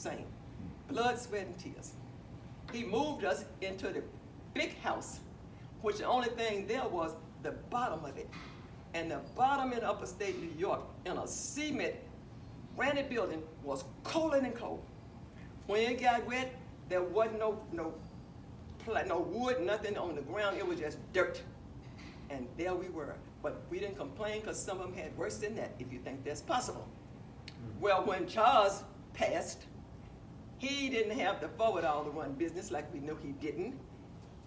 same. Blood, sweat, and tears. He moved us into the big house, which the only thing there was the bottom of it. And the bottom in upstate New York, in a cement granite building, was colder than cold. When it got wet, there wasn't no wood, nothing on the ground. It was just dirt. And there we were. But we didn't complain because some of them had worse than that, if you think that's possible. Well, when Charles passed, he didn't have the forward-all to run business like we knew he didn't.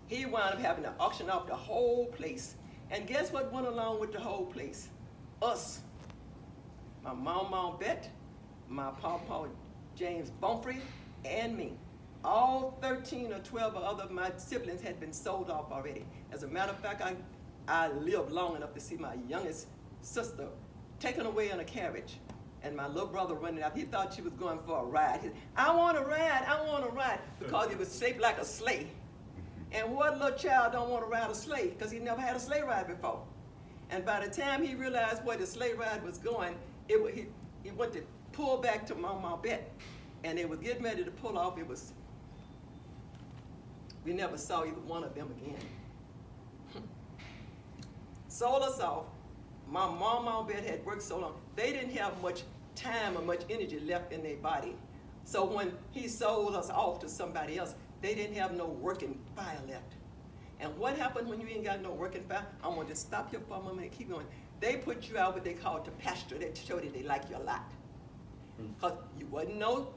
He wound up having to auction off the whole place. And guess what went along with the whole place? Us. My mom, Bet, my papa, James Bonfrey, and me. All 13 or 12 other of my siblings had been sold off already. As a matter of fact, I lived long enough to see my youngest sister taken away in a carriage. And my little brother running out, he thought she was going for a ride. He said, I want to ride, because it was shaped like a sleigh. And what little child don't want to ride a sleigh? Because he never had a sleigh ride before. And by the time he realized where the sleigh ride was going, he went to pull back to Mama Bet. And they was getting ready to pull off. We never saw either one of them again. Sold us off. My mom, Bet had worked so long. They didn't have much time or much energy left in their body. So when he sold us off to somebody else, they didn't have no working fire left. And what happened when you ain't got no working fire? I want to stop here for a moment and keep going. They put you out what they call to pasture. They showed that they like you a lot. Because you wasn't no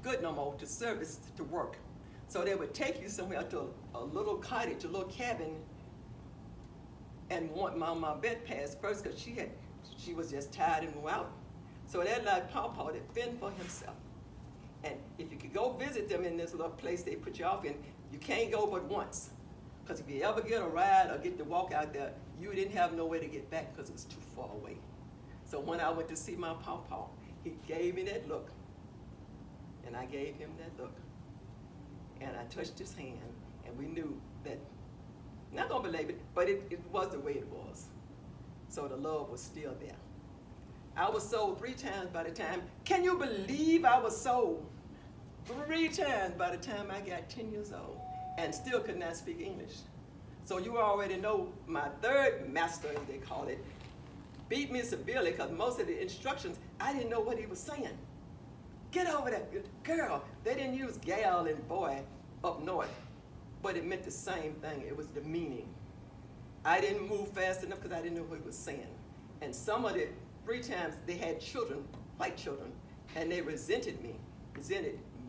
good no more to service, to work. So they would take you somewhere to a little cottage, a little cabin, and want Mama Bet passed first because she was just tired and wore out. So they allowed Papa to fend for himself. And if you could go visit them in this little place they put you off in, you can't go but once. Because if you ever get a ride or get to walk out there, you didn't have no way to get back because it was too far away. So when I went to see my Papa, he gave me that look. And I gave him that look. And I touched his hand, and we knew that, not gonna believe it, but it was the way it was. So the love was still there. I was sold 3 times by the time, can you believe I was sold 3 times by the time I got 10 years old and still could not speak English? So you already know my third master, as they call it, beat me severely because most of the instructions, I didn't know what he was saying. Get over that girl. They didn't use gal and boy up north, but it meant the same thing. It was the meaning. I didn't move fast enough because I didn't know what he was saying. And some of the 3 times they had children, white children, and they resented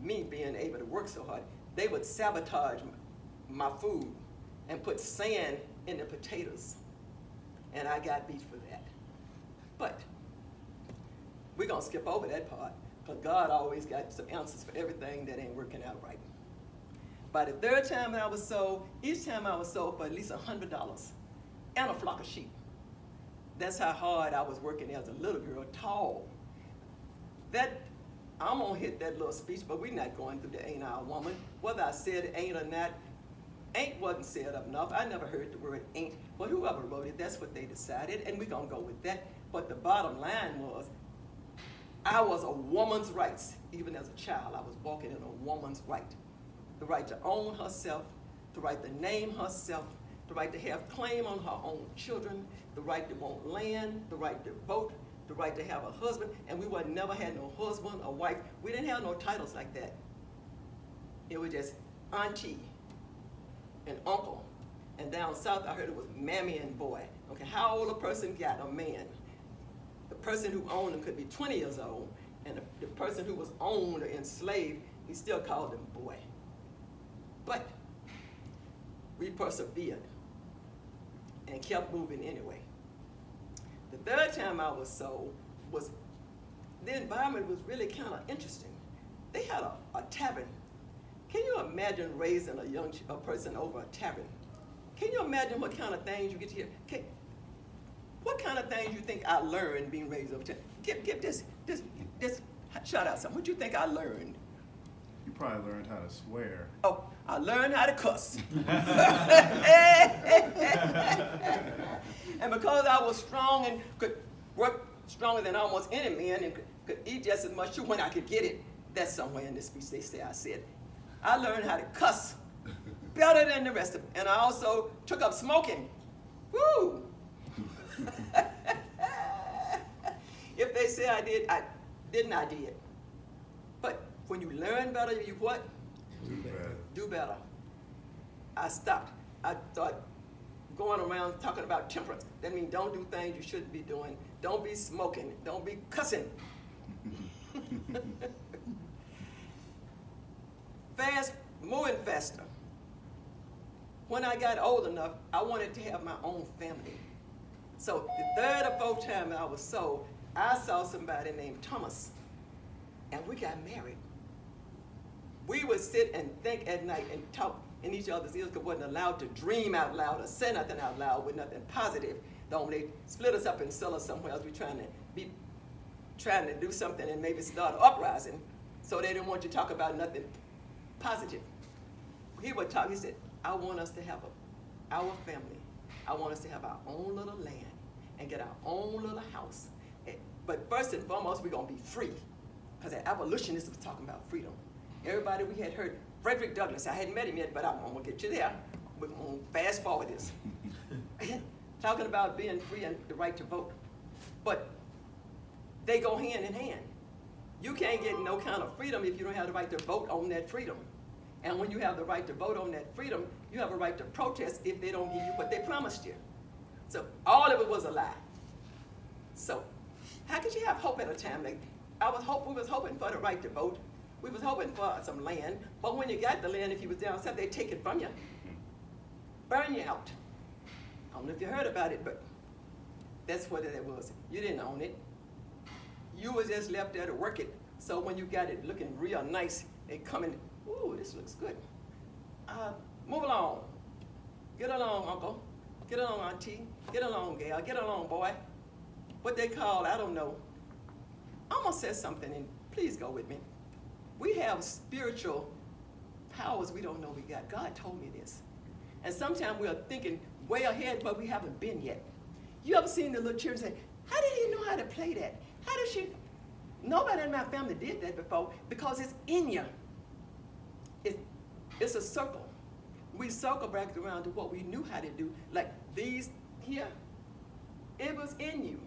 me being able to work so hard. They would sabotage my food and put sand in the potatoes. And I got beat for that. But we're gonna skip over that part because God always got some answers for everything that ain't working out right. By the 3rd time I was sold, each time I was sold for at least $100 and a flock of sheep. That's how hard I was working as a little girl, tall. I'm gonna hit that little speech, but we're not going through the ain't I a woman. Whether I said ain't or not, ain't wasn't said enough. I never heard the word ain't, but whoever wrote it, that's what they decided, and we're gonna go with that. But the bottom line was, I was a woman's rights. Even as a child, I was walking in a woman's right. The right to own herself, the right to name herself, the right to have claim on her own children, the right to want land, the right to vote, the right to have a husband, and we never had no husband or wife. We didn't have no titles like that. It was just auntie and uncle. And down south, I heard it was mammy and boy. Okay, how old a person got, a man. The person who owned him could be 20 years old, and the person who was owned or enslaved, he still called him boy. But we persevered and kept moving anyway. The 3rd time I was sold the environment was really kind of interesting. They had a tavern. Can you imagine raising a person over a tavern? Can you imagine what kind of things you get to hear? What kind of things you think I learned being raised over a tavern? Give this shout out something. What you think I learned? You probably learned how to swear. Oh, I learned how to cuss. And because I was strong and could work stronger than almost any man and could eat just as much when I could get it, That's somewhere in this speech they say I said. I learned how to cuss better than the rest of them. And I also took up smoking. Woo! If they say I did, I did. But when you learn better, you what? Do better. Do better. I stopped. I started going around talking about temperance. That means don't do things you shouldn't be doing. Don't be smoking. Don't be cussing. Moving faster. When I got old enough, I wanted to have my own family. So the third or fourth time I was sold, I saw somebody named Thomas, and we got married. We would sit and think at night and talk in each other's ears because we wasn't allowed to dream out loud or say nothing out loud with nothing positive. Though they split us up and sell us somewhere else. We trying to do something and maybe start an uprising, so they didn't want you to talk about nothing positive. He would talk, he said, I want us to have our family. I want us to have our own little land and get our own little house. But first and foremost, we're going to be free. Because the abolitionists was talking about freedom. Everybody we had heard, Frederick Douglass, I hadn't met him yet, but I'm going to get you there. We're going to fast forward this. Talking about being free and the right to vote. But they go hand in hand. You can't get no kind of freedom if you don't have the right to vote on that freedom. And when you have the right to vote on that freedom, you have a right to protest if they don't give you what they promised you. So all of it was a lie. So how could you have hope at a time like we was hoping for the right to vote. We was hoping for some land. But when you got the land, if you was down south, they take it from you, burn you out. I don't know if you heard about it, but that's what it was. You didn't own it. You was just left there to work it. So when you got it looking real nice, they come in, ooh, this looks good. Move along. Get along, uncle. Get along, auntie. Get along, gal. Get along, boy. What they call, I don't know. I'm going to say something, and please go with me. We have spiritual powers we don't know we got. God told me this. And sometimes we are thinking way ahead, but we haven't been yet. You ever seen the little children say, how did he know how to play that? How did she? Nobody in my family did that before because it's in you. It's a circle. We circle back around to what we knew how to do. Like these here, it was in you.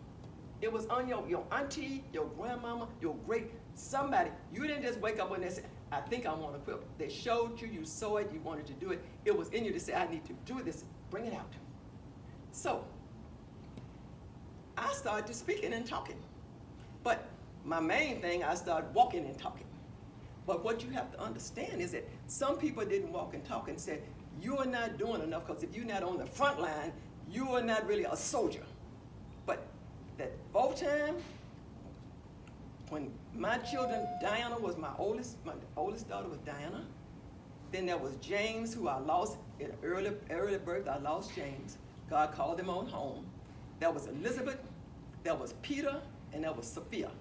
It was on your auntie, your grandmama, your great somebody. You didn't just wake up when they said, I think I want to quit. They showed you, you saw it, you wanted to do it. It was in you to say, I need to do this, bring it out. So I started speaking and talking. But my main thing, I started walking and talking. But what you have to understand is that some people didn't walk and talk and said, you are not doing enough because if you're not on the front line, you are not really a soldier. But that both time, when my children, Diana was my oldest daughter was Diana. Then there was James, who I lost in early birth. I lost James. God called him on home. There was Elizabeth, there was Peter, and there was Sophia.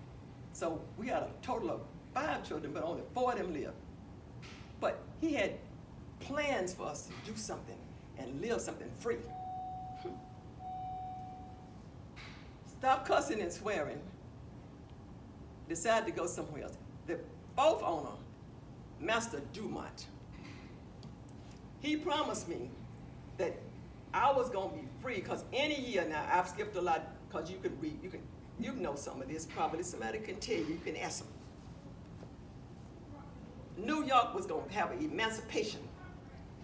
So we had a total of 5 children, but only 4 of them lived. But he had plans for us to do something and live something free. Stop cussing and swearing. Decided to go somewhere else. The fourth owner, Master Dumont, he promised me that I was going to be free because any year now, I've skipped a lot because you can read, you know some of this, probably somebody can tell you, you can ask them. New York was going to have an emancipation,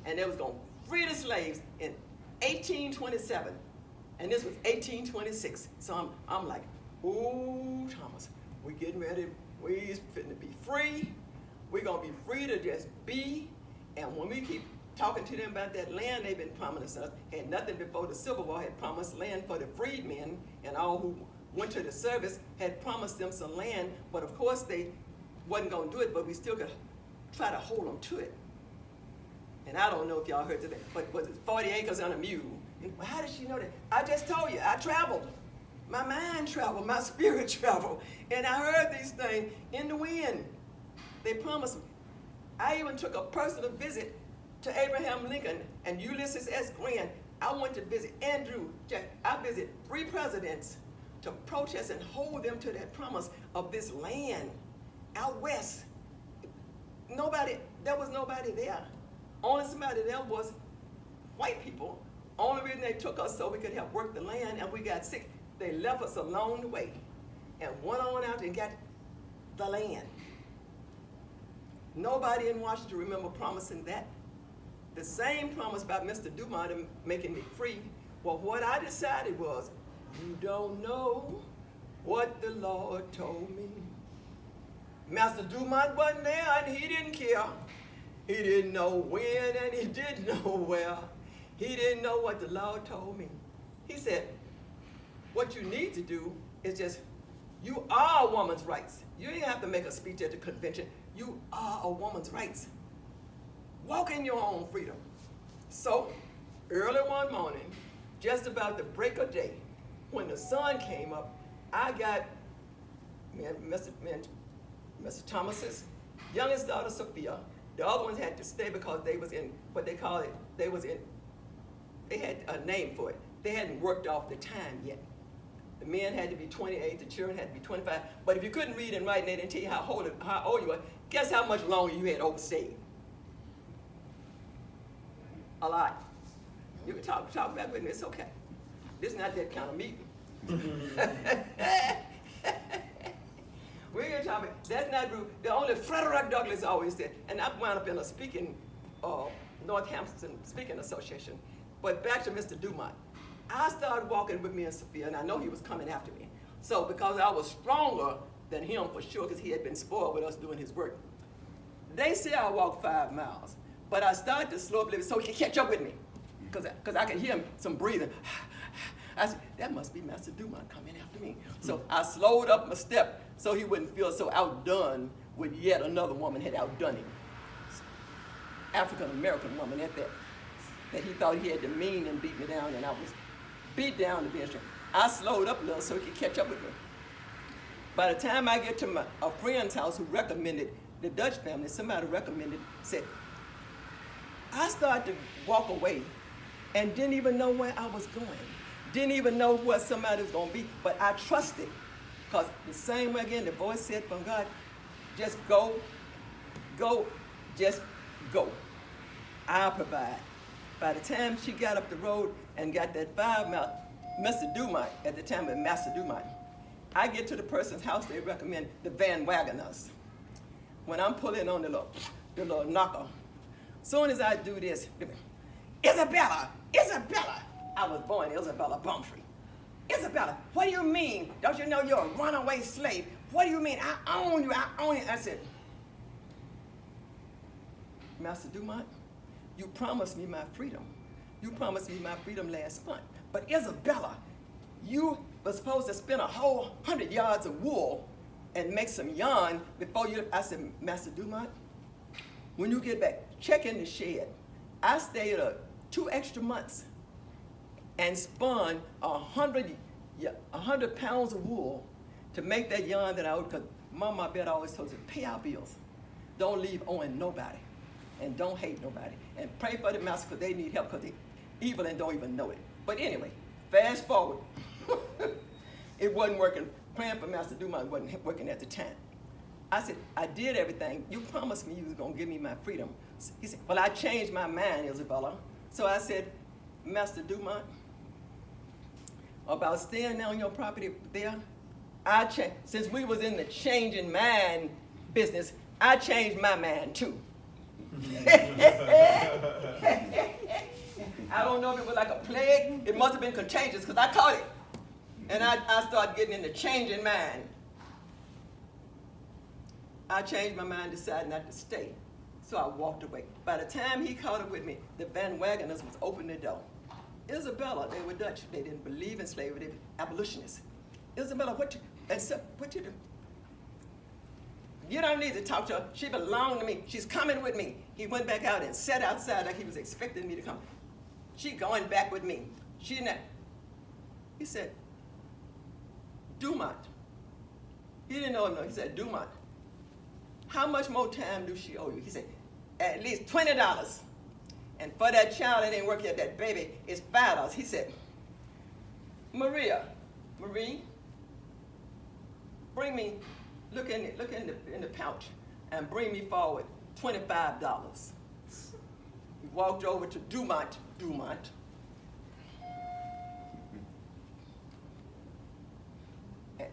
and they was going to free the slaves in 1827, and this was 1826. So I'm like, ooh, Thomas, we're getting ready, we're fitting to be free, we're going to be free to just be, and when we keep talking to them about that land they've been promising us, had nothing before the Civil War, had promised land for the freedmen, and all who went to the service had promised them some land, but of course they wasn't going to do it, but we still could try to hold them to it. And I don't know if y'all heard that, but was it 40 acres on a mule? And how did she know that? I just told you, I traveled. My mind traveled, my spirit traveled, and I heard these things in the wind. They promised me. I even took a personal visit to Abraham Lincoln and Ulysses S. Grant. I went to visit Andrew Jack. I visited 3 presidents to protest and hold them to that promise of this land out west there was nobody there. Only somebody there was white people. Only reason they took us so we could help work the land, and we got sick. They left us along the way and went on out and got the land. Nobody in Washington remember promising that. The same promise about Mr. Dumont and making me free. Well, what I decided was, you don't know what the Lord told me. Master Dumont wasn't there and he didn't care. He didn't know when and he didn't know where. He didn't know what the Lord told me. He said, what you need to do is just, you are a woman's rights. You ain't have to make a speech at the convention. You are a woman's rights. Walk in your own freedom. So, early one morning, just about the break of day, when the sun came up, I got Mr. Thomas's youngest daughter, Sophia. The other ones had to stay because they was in what they call it, they had a name for it. They hadn't worked off the time yet. The men had to be 28, the children had to be 25. But if you couldn't read and write and they didn't tell you how old you were, guess how much longer you had overstayed? A lot. You can talk back with me, it's okay. This is not that kind of meeting. We're going to talk about, that's not rude. The only Frederick Douglass always said, and I wound up in a speaking, Northampton Speaking Association. But back to Mr. Dumont. I started walking with me and Sophia, and I know he was coming after me. So because I was stronger than him for sure, because he had been spoiled with us doing his work. They say I walked 5 miles, but I started to slow up a little bit so he could catch up with me, because I could hear him some breathing. I said, that must be Master Dumont coming after me. So I slowed up my step so he wouldn't feel so outdone with yet another woman had outdone him. African-American woman at that he thought he had to mean and beat me down, and I was beat down to be strength. I slowed up a little so he could catch up with me. By the time I get to a friend's house who recommended, the Dutch family, somebody recommended, said, I started to walk away and didn't even know where I was going. Didn't even know where somebody was going to be, but I trusted. Because the same way again, the voice said from God, just go, just go. I'll provide. By the time she got up the road and got that 5 mile, Mr. Dumont, at the time it was Master Dumont, I get to the person's house, they recommend the Van Wagoners. When I'm pulling on the little knocker, soon as I do this, Isabella, I was born Isabella Bumfrey. Isabella, what do you mean? Don't you know you're a runaway slave? What do you mean? I own you, I own you. I said, Master Dumont, you promised me my freedom. You promised me my freedom last month. But Isabella, you were supposed to spend a whole 100 yards of wool and make some yarn before you. I said, Master Dumont, when you get back, check in the shed. I stayed 2 extra months and spun 100 pounds of wool to make that yarn that I owed, because Mama, I bet always told us, pay our bills. Don't leave owing nobody. And don't hate nobody. And pray for the master because they need help because they're evil and don't even know it. But anyway, fast forward. It wasn't working. Praying for Master Dumont wasn't working at the time. I said, I did everything. You promised me you was going to give me my freedom. He said, well, I changed my mind, Isabella. So I said, Master Dumont, about staying on your property there, since we was in the changing mind business, I changed my mind too. I don't know if it was like a plague. It must have been contagious because I caught it. And I started getting in the changing mind. I changed my mind, decided not to stay. So I walked away. By the time he caught up with me, the Van Wagoners was opening the door. Isabella, they were Dutch. They didn't believe in slavery. They were abolitionists. Isabella, what you do? You don't need to talk to her. She belonged to me. She's coming with me. He went back out and sat outside like he was expecting me to come. She going back with me. She not. He said, Dumont. He didn't know him, no. He said, Dumont. How much more time do she owe you? He said, at least $20. And for that child that didn't work yet, that baby, it's $5. He said, Marie, bring me, look in the pouch and bring me forward $25. We walked over to Dumont.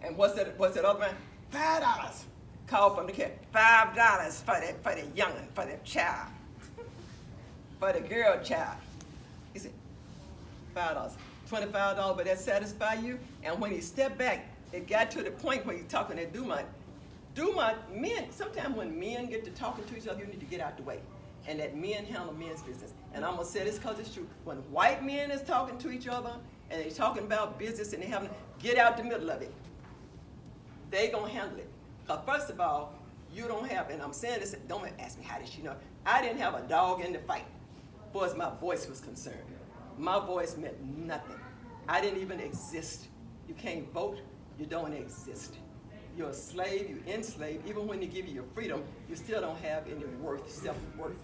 And what's that other man? $5. Called from the kid. $5 for the young'un, for the child. For the girl child. He said, $5. $25, but that satisfy you? And when he stepped back, it got to the point where he's talking to Dumont. Men, sometimes when men get to talking to each other, you need to get out the way. And let men handle men's business. And I'm going to say this because it's true. When white men is talking to each other, and they're talking about business, and they having, get out the middle of it. They going to handle it. Because first of all, you don't have, and I'm saying this, don't ask me how did she know. I didn't have a dog in the fight, as far as my voice was concerned. My voice meant nothing. I didn't even exist. You can't vote, you don't exist. You're a slave, you're enslaved. Even when they give you your freedom, you still don't have any worth, self-worth.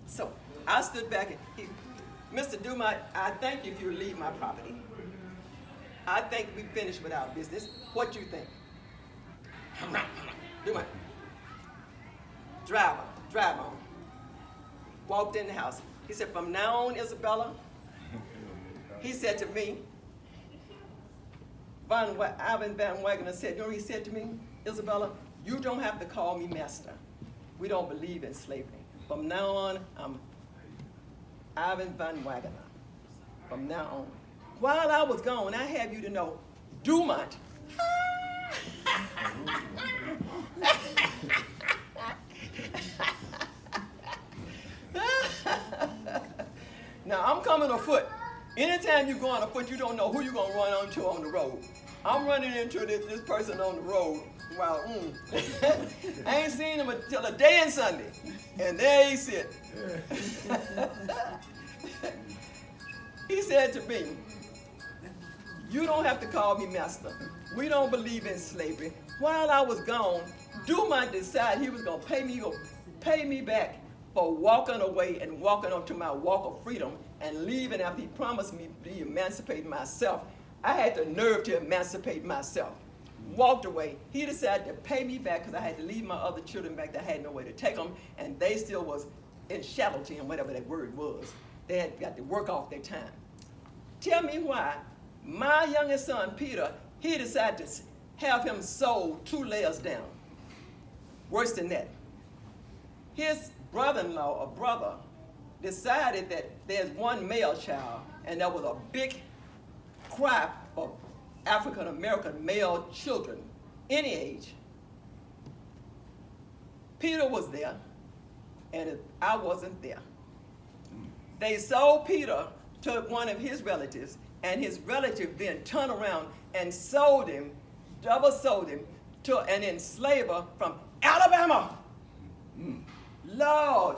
So I stood back and Mr. Dumont, I thank you if you leave my property. I think we finished with our business. What do you think? Dumont. Drive on. Walked in the house. He said, from now on, Isabella, he said to me, Ivan Van Wagner said, you know what he said to me? Isabella, you don't have to call me master. We don't believe in slavery. From now on, I'm Ivan Van Wagner. From now on. While I was gone, I have you to know, Dumont. Now, I'm coming afoot. Anytime you go on afoot, you don't know who you're going to run into on the road. I'm running into this person on the road. Wow, I ain't seen him until a day and Sunday. And there he sit. He said to me, you don't have to call me master. We don't believe in slavery. While I was gone, Dumont decided he was going to pay me back for walking away and walking up to my walk of freedom and leaving after he promised me to emancipate myself. I had the nerve to emancipate myself. Walked away. He decided to pay me back because I had to leave my other children back that I had no way to take them, and they still was in chattelty and whatever that word was. They had got to work off their time. Tell me why my youngest son, Peter, he decided to have him sold 2 layers down. Worse than that. His brother-in-law or brother decided that there's one male child, and there was a big cry for African-American male children, any age. Peter was there, and I wasn't there. They sold Peter to one of his relatives, and his relative then turned around and sold him, double sold him, to an enslaver from Alabama. Lord.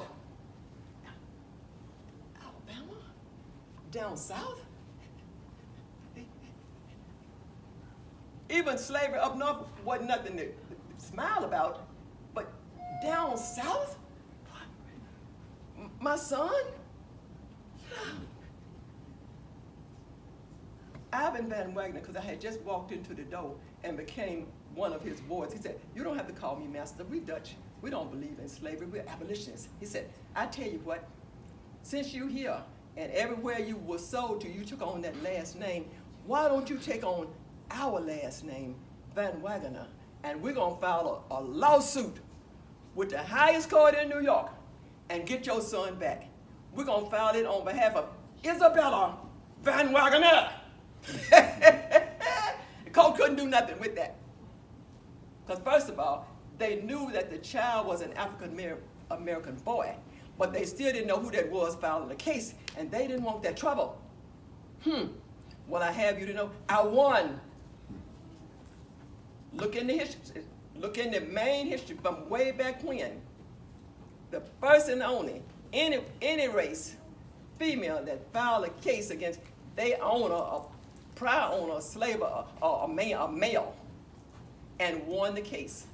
Alabama? Down south? Even slavery up north wasn't nothing to smile about, but down south? My son? Ivan Van Wagner, because I had just walked into the door and became one of his wards. He said, you don't have to call me master. We Dutch. We don't believe in slavery. We're abolitionists. He said, I tell you what, since you're here and everywhere you were sold to, you took on that last name, why don't you take on our last name, Van Wagner, and we're going to file a lawsuit with the highest court in New York and get your son back. We're going to file it on behalf of Isabella Van Wagner. The court couldn't do nothing with that. Because first of all, they knew that the child was an African-American boy, but they still didn't know who that was filing the case, and they didn't want that trouble. Well, I have you to know, I won. Look in the history, look in the main history from way back when. The first and only, any race, female that filed a case against their owner, a prior owner, a slave, or a male, and won the case,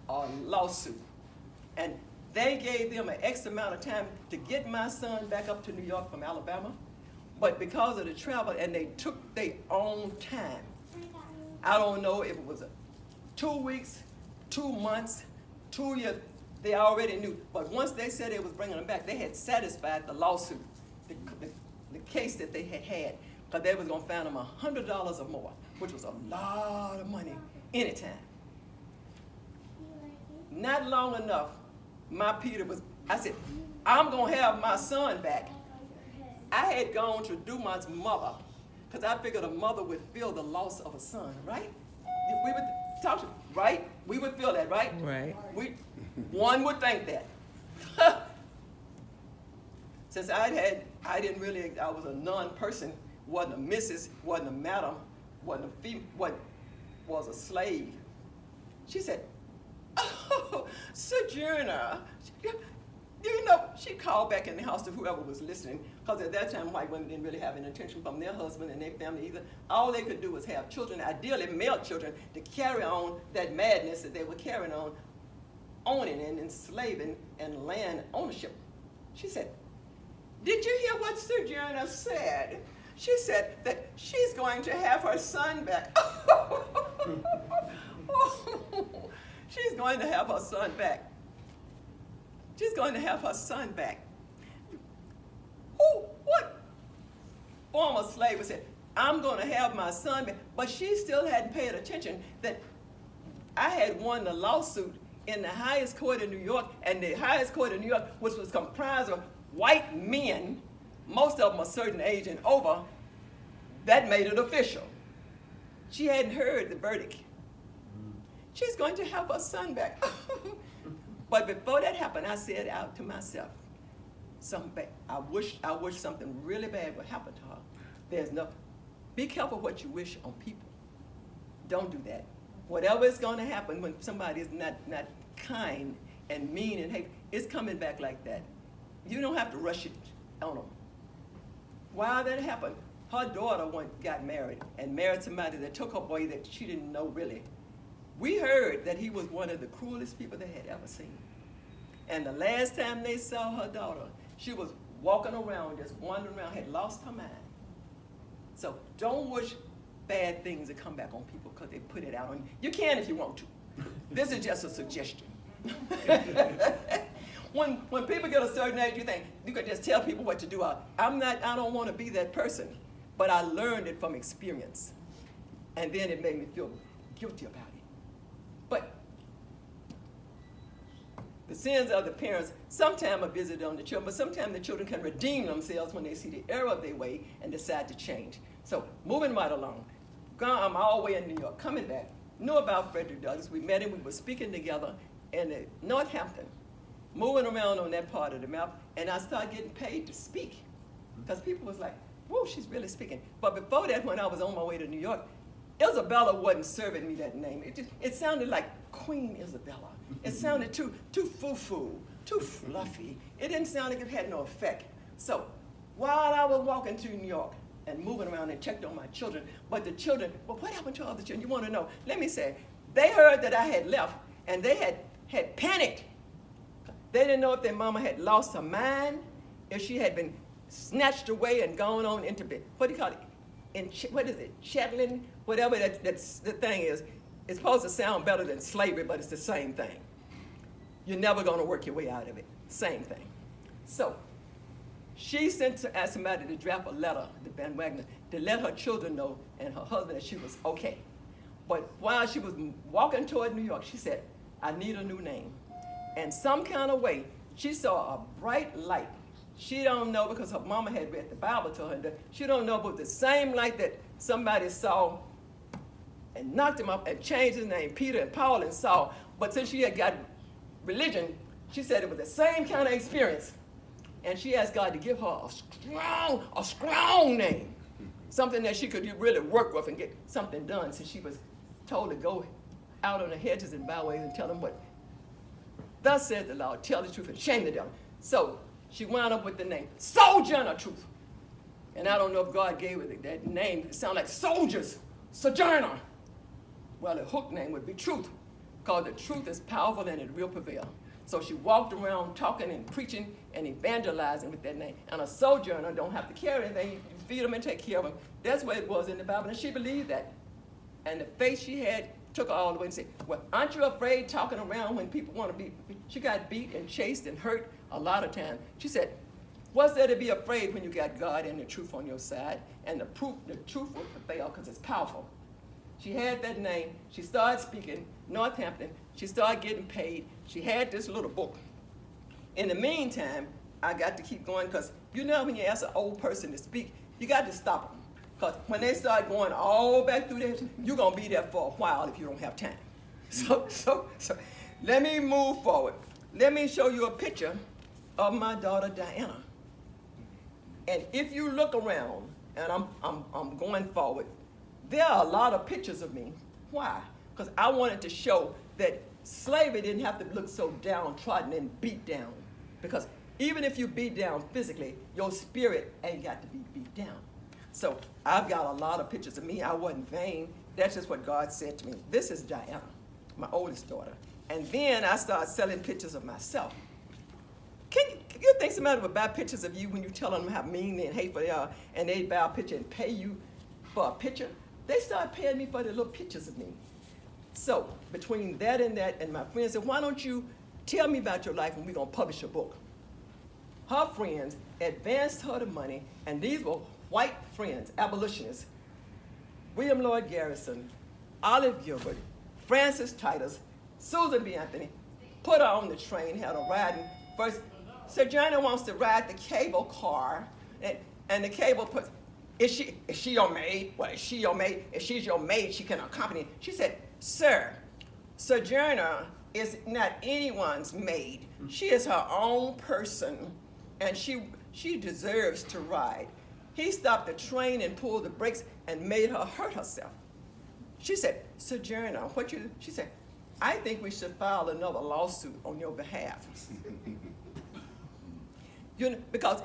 a lawsuit. And they gave them an X amount of time to get my son back up to New York from Alabama. But because of the travel, and they took their own time. I don't know if it was 2 weeks, 2 months, 2 years. They already knew. But once they said they was bringing them back, they had satisfied the lawsuit, the case that they had, because they was going to find them $100 or more, which was a lot of money anytime. Not long enough, my Peter was, I said, I'm going to have my son back. I had gone to Dumont's mother, because I figured a mother would feel the loss of a son, right? We would talk to, right? We would feel that, right? Right. One would think that. Since I was a non-person, wasn't a missus, wasn't a madam, wasn't a female, was a slave. She said, oh, Sojourner, you know, she called back in the house to whoever was listening, because at that time white women didn't really have any attention from their husband and their family either. All they could do was have children, ideally male children, to carry on that madness that they were carrying on, owning and enslaving and land ownership. She said, did you hear what Sojourner said? She said that she's going to have her son back. She's going to have her son back. She's going to have her son back. What former slave said, I'm going to have my son back. But she still hadn't paid attention that I had won the lawsuit in the highest court in New York, and the highest court in New York, which was comprised of white men, most of them a certain age and over, that made it official. She hadn't heard the verdict. She's going to have her son back. But before that happened, I said out to myself, I wish something really bad would happen to her. Be careful what you wish on people. Don't do that. Whatever is going to happen when somebody is not kind and mean and hateful, it's coming back like that. You don't have to rush it on them. While that happened, her daughter got married and married somebody that took her boy that she didn't know really. We heard that he was one of the cruelest people they had ever seen. And the last time they saw her daughter, she was walking around, just wandering around, had lost her mind. So don't wish bad things to come back on people because they put it out on you. You can if you want to. This is just a suggestion. When people get a certain age, you think you can just tell people what to do. I don't want to be that person, but I learned it from experience. And then it made me feel guilty about it. But the sins of the parents sometimes are visited on the children, but sometimes the children can redeem themselves when they see the error of their way and decide to change. So moving right along, I'm all the way in New York, coming back, knew about Frederick Douglass. We met him, we were speaking together in Northampton, moving around on that part of the map, and I started getting paid to speak. Because people was like, whoa, she's really speaking. But before that, when I was on my way to New York, Isabella wasn't serving me that name. It sounded like Queen Isabella. It sounded too foo-foo, too fluffy. It didn't sound like it had no effect. So while I was walking through New York and moving around and checked on my children, but the children, well, what happened to all the children? You want to know? Let me say, they heard that I had left, and they had panicked. They didn't know if their mama had lost her mind, if she had been snatched away and gone on into bed. What do you call it? What is it? Chatteling? Whatever that's the thing is. It's supposed to sound better than slavery, but it's the same thing. You're never going to work your way out of it. Same thing. So she asked somebody to draft a letter to Van Wagner to let her children know and her husband that she was okay. But while she was walking toward New York, she said, I need a new name. And some kind of way, she saw a bright light. She don't know because her mama had read the Bible to her. She don't know about the same light that somebody saw and knocked him up and changed his name, Peter and Paul and Saul. But since she had got religion, she said it was the same kind of experience. And she asked God to give her a strong name, something that she could really work with and get something done, since she was told to go out on the hedges and byways and tell them what thus said the Lord, tell the truth and shame the devil. So she wound up with the name Sojourner Truth. And I don't know if God gave her that name. It sounded like soldiers, Sojourner. Well, the hook name would be Truth, because the truth is powerful and it will prevail. So she walked around talking and preaching and evangelizing with that name. And a sojourner don't have to carry anything. You feed them and take care of them. That's what it was in the Bible, and she believed that. And the faith she had took her all the way and said, well, aren't you afraid talking around when people want to be? She got beat and chased and hurt a lot of times. She said, what's there to be afraid when you got God and the truth on your side? And the truth will prevail because it's powerful. She had that name. She started speaking Northampton. She started getting paid. She had this little book. In the meantime, I got to keep going because you know when you ask an old person to speak, you got to stop them. Because when they start going all back through there, you're going to be there for a while if you don't have time. So let me move forward. Let me show you a picture of my daughter Diana. And if you look around, and I'm going forward, there are a lot of pictures of me. Why? Because I wanted to show that slavery didn't have to look so downtrodden and beat down. Because even if you beat down physically, your spirit ain't got to be beat down. So I've got a lot of pictures of me. I wasn't vain. That's just what God said to me. This is Diana, my oldest daughter. And then I started selling pictures of myself. Can you think somebody would buy pictures of you when you tell them how mean and hateful they are, and they buy a picture and pay you for a picture? They started paying me for the little pictures of me. So between that, and my friend said, why don't you tell me about your life and we're going to publish a book? Her friends advanced her the money, and these were white friends, abolitionists. William Lloyd Garrison, Olive Gilbert, Francis Titus, Susan B. Anthony, put her on the train, had her riding. First, Sojourner wants to ride the cable car, and the cable puts, is she your maid? Well, is she your maid? If she's your maid, she can accompany. She said, sir, Sojourner is not anyone's maid. She is her own person, and she deserves to ride. He stopped the train and pulled the brakes and made her hurt herself. She said, Sojourner, she said, I think we should file another lawsuit on your behalf. Because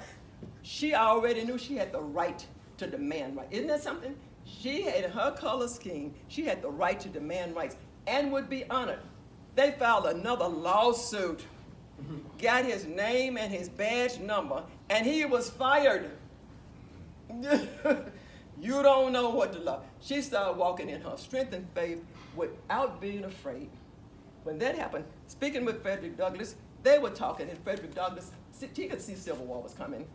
she already knew she had the right to demand rights. Isn't that something? She had her color scheme, she had the right to demand rights and would be honored. They filed another lawsuit, got his name and his badge number, and he was fired. You don't know what to love. She started walking in her strength and faith without being afraid. When that happened, speaking with Frederick Douglass, they were talking, and Frederick Douglass, he could see Civil War was coming.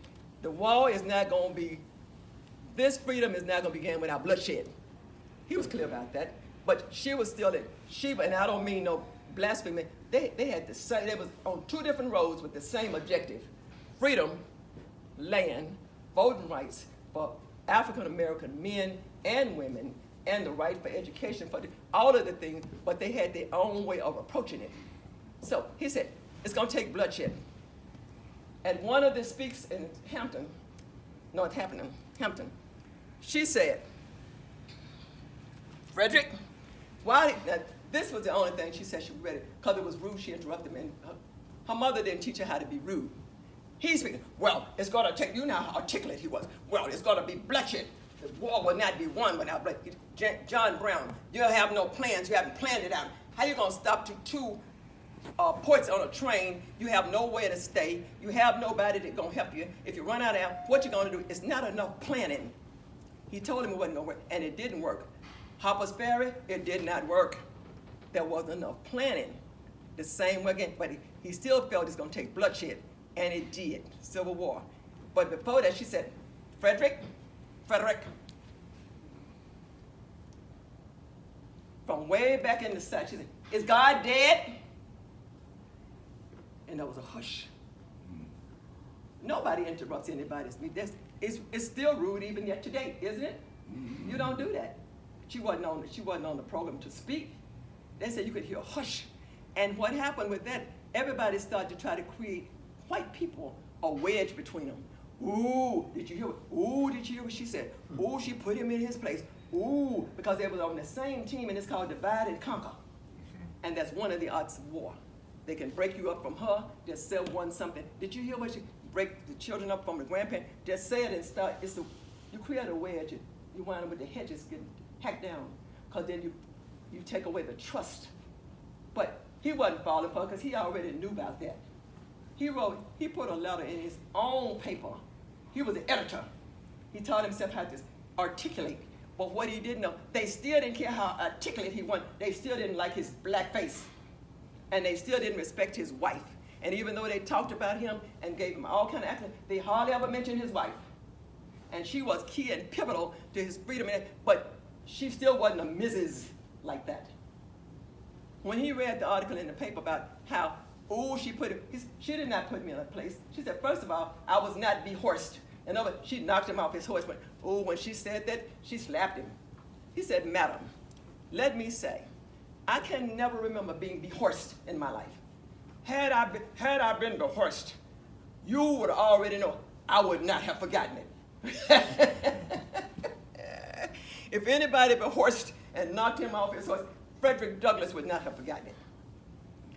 The war is not going to be, this freedom is not going to begin without bloodshed. He was clear about that. But she was still in Sheba, and I don't mean no blasphemy. They had the same, they was on two different roads with the same objective. Freedom, land, voting rights for African American men and women, and the right for education, for all of the things, but they had their own way of approaching it. So he said, it's going to take bloodshed. And one of the speaks in Hampton, she said, Frederick, why? Now, this was the only thing she said she read it, because it was rude, she interrupted me. Her mother didn't teach her how to be rude. He's speaking, well, it's going to take, you know how articulate he was. Well, it's going to be bloodshed. The war will not be won without bloodshed. John Brown, you have no plans, you haven't planned it out. How you going to stop to two ports on a train? You have nowhere to stay. You have nobody that's going to help you. If you run out of air, what you're going to do? It's not enough planning. He told him it wasn't going to work, and it didn't work. Harper's Ferry, it did not work. There wasn't enough planning. The same way again, but he still felt it's going to take bloodshed. And it did, Civil War. But before that, she said, Frederick, from way back in the South, she said, is God dead? And there was a hush. Nobody interrupts anybody's speech. It's still rude even yet today, isn't it? You don't do that. She wasn't on the program to speak. They said you could hear a hush. And what happened with that, everybody started to try to create white people a wedge between them. Ooh, did you hear what she said? Ooh, she put him in his place. Ooh, because they were on the same team, and it's called divide and conquer. And that's one of the arts of war. They can break you up from her, just say one something. Did you hear what she break the children up from the grandparents? Just say it and start, you create a wedge, you wind up with the hedges getting hacked down, because then you take away the trust. But he wasn't falling for her because he already knew about that. He put a letter in his own paper. He was the editor. He taught himself how to articulate But what he didn't know, they still didn't care how articulate he was. They still didn't like his black face. And they still didn't respect his wife. And even though they talked about him and gave him all kind of accolades, they hardly ever mentioned his wife. And she was key and pivotal to his freedom, but she still wasn't a Mrs. like that. When he read the article in the paper about how, she did not put me in a place. She said, first of all, I was not behorsed. And she knocked him off his horse. But, when she said that, she slapped him. He said, madam, let me say, I can never remember being behorsed in my life. Had I been behorsed, you would already know I would not have forgotten it. If anybody behorsed and knocked him off his horse, Frederick Douglass would not have forgotten it.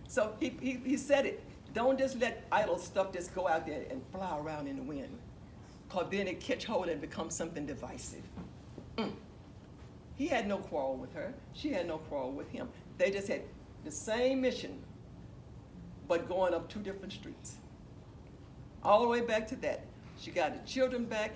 So he said it. Don't just let idle stuff just go out there and fly around in the wind, because then it catch hold and become something divisive. He had no quarrel with her. She had no quarrel with him. They just had the same mission, but going up two different streets. All the way back to that. She got the children back.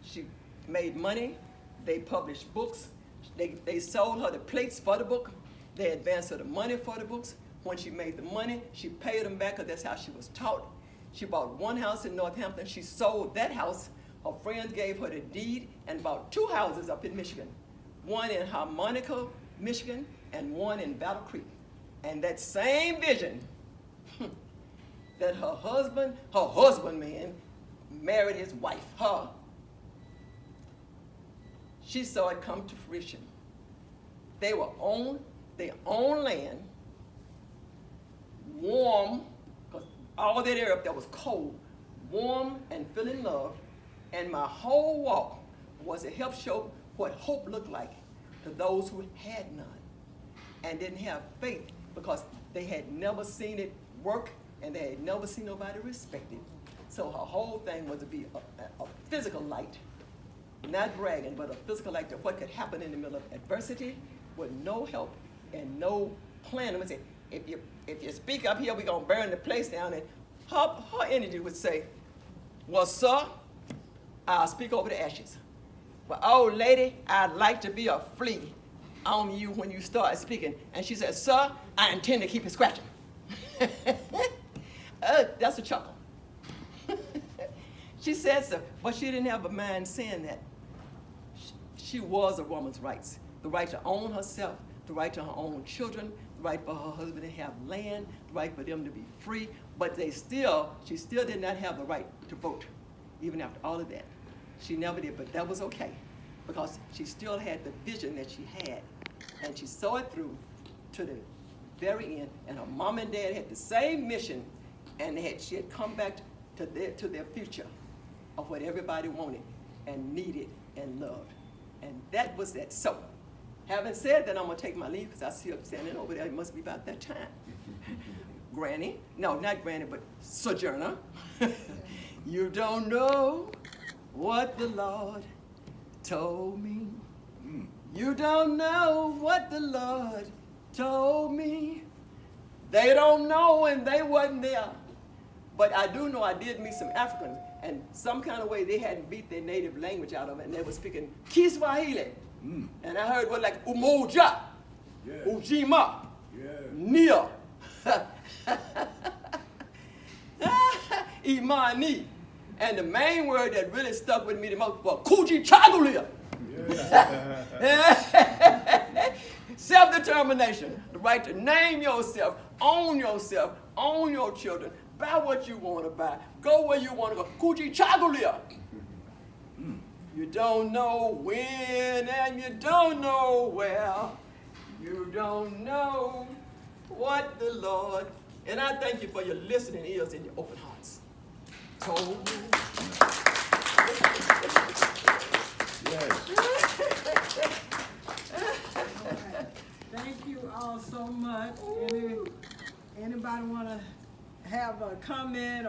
She made money. They published books. They sold her the plates for the book. They advanced her the money for the books. When she made the money, she paid them back, because that's how she was taught. She bought one house in Northampton. She sold that house. Her friends gave her the deed and bought 2 houses up in Michigan. One in Harmonica, Michigan, and one in Battle Creek. And that same vision that her husband man, married his wife, she saw it come to fruition. They owned land, warm, because all that area up there was cold, warm and feeling loved, and my whole walk was to help show what hope looked like to those who had none and didn't have faith, because they had never seen it work and they had never seen nobody respect it. So her whole thing was to be a physical light, not bragging, but a physical light to what could happen in the middle of adversity with no help and no plan. I'm gonna say, if you speak up here, we're gonna burn the place down. And her energy would say, well, sir, I'll speak over the ashes. Well, old lady, I'd like to be a flea on you when you start speaking. And she said, sir, I intend to keep it scratching. That's a chuckle. She said so, but she didn't have a mind saying that. She was a woman's rights. The right to own herself, the right to her own children, the right for her husband to have land, the right for them to be free, but she still did not have the right to vote, even after all of that. She never did, but that was okay, because she still had the vision that she had, and she saw it through to the very end, and her mom and dad had the same mission, and she had come back to their future of what everybody wanted and needed and loved. And that was that. So, having said that, I'm going to take my leave, because I see her standing over there. It must be about that time. Granny, no, not Granny, but Sojourner. You don't know what the Lord told me. You don't know what the Lord told me. They don't know, and they wasn't there. But I do know I did meet some Africans, and some kind of way they hadn't beat their native language out of it, and they were speaking Kiswahili. And I heard what like Umoja, Ujima, Nia, Imani. And the main word that really stuck with me the most was Kuji Chagulia. Self-determination, the right to name yourself, own your children, buy what you want to buy, go where you want to go. Kuji Chagulia. You don't know when and you don't know where. You don't know what the Lord. And I thank you for your listening ears and your open hearts. Told me. Thank you all so much. Anybody want to have a comment or